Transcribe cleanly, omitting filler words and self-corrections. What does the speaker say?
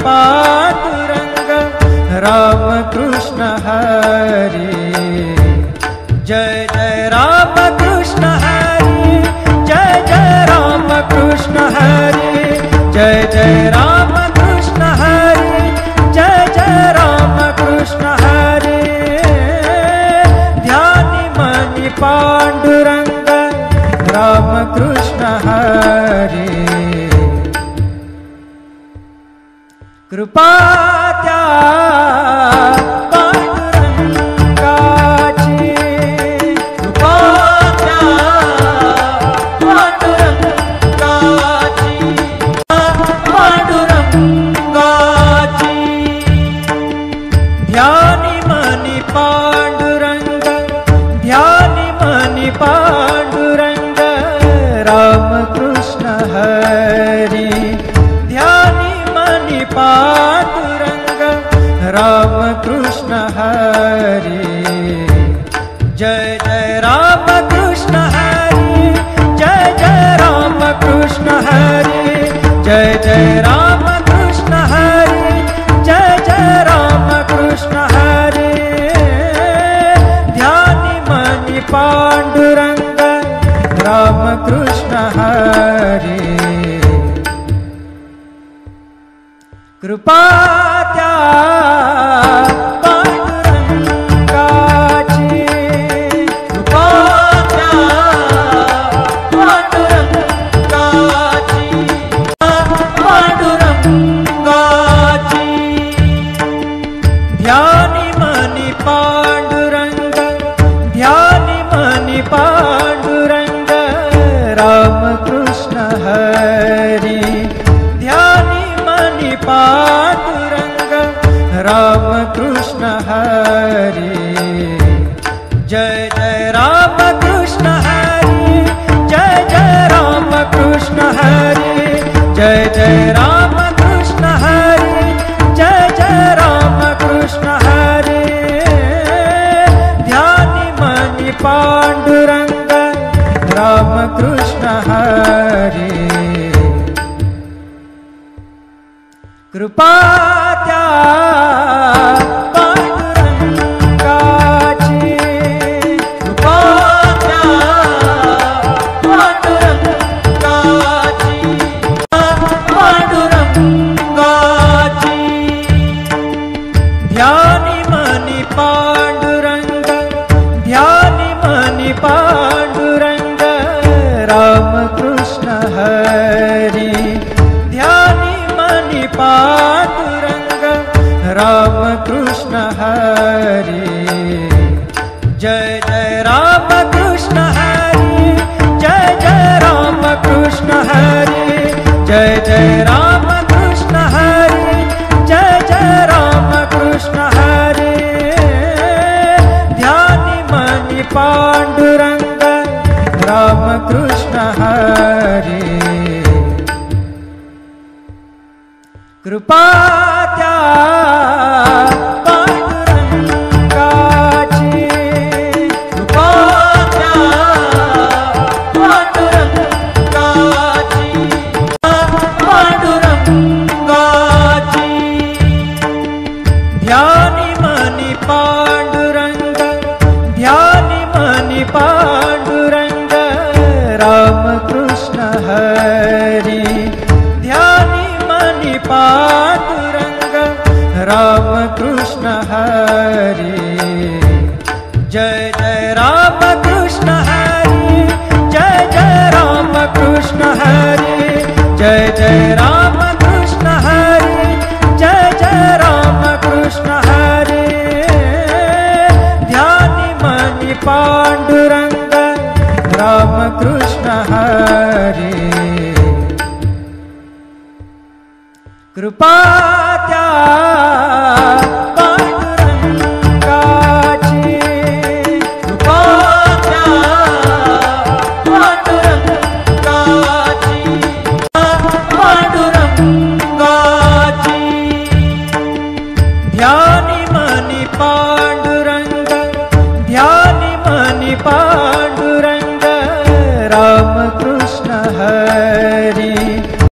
पांडुरंग राम कृष्ण हरि। जय जय राम कृष्ण हरि, जय जय राम कृष्ण हरि, जय जय राम कृष्ण हरि, जय जय राम कृष्ण हरि। ध्यानि मनि पांडुरंग राम कृष्ण हरि। कृपा त्या पांडुरंगाची, कृपा त्या पांडुरंगाची, पांडुरंगाची। ध्यानी मनी पांडुरंग, ध्यानी मनी पांडुरंग राम कृष्ण हरि। ध्यानी मनी पांडुरंग राम कृष्ण हरि। जय जय राम कृष्ण हरि, जय जय राम कृष्ण हरि, जय जय राम कृष्ण हरि, जय जय राम कृष्ण हरि। ध्यानि मनि पांडुरंग राम कृष्ण हरि। कृपा त्या पांडुरंगाची, कृपा त्या पांडुरंगाची, पांडुरंगाची। ध्यानी मनि पांडुरंग, ध्यानी मनि पांडुरंग राम कृष्ण हरि। ध्यानी मनि पांडुरंग राम कृष्ण हरि। जय जय राम कृष्ण हरि, जय जय राम कृष्ण हरि, जय जय राम कृष्ण हरि, जय जय राम कृष्ण हरि। ध्यानि मनि पांडुरंग राम कृष्ण हरि। कृपा त्या पांडुरंगाची, कृपा त्या पांडुरंगाची, पांडुरंगाची। ध्यानि मनि पांडुरंग, ध्यानि मनि पांडुरंग राम कृष्ण हरि। ध्यानि मनि पांडुरंग राम कृष्ण हरि। जय जय राम कृष्ण हरि, जय जय राम कृष्ण हरि, जय जय राम कृष्ण हरि, जय जय राम कृष्ण हरि। ध्यानि मनि पांडुरंग राम कृष्ण हरि। कृपा त्या पांडुरंगाची, कृपा त्या पांडुरंगाची, पांडुरंगाची। ध्यानि मनि पांडुरंग, ध्यानि मनि पांडुरंग राम कृष्ण हरि। ध्यानि मनि पांडुरंग राम कृष्ण हरि। जय जय राम कृष्ण हरि, जय जय राम कृष्ण हरि, जय जय राम कृष्ण हरि, जय जय राम कृष्ण हरि। ध्यानि मनि पांडुरंग राम कृष्ण हरि। कृपा त्या पांडुरंगाची, कृपा त्या पांडुरंगाची, पांडुरंगाची। ध्यानि मनि पांडुरंग,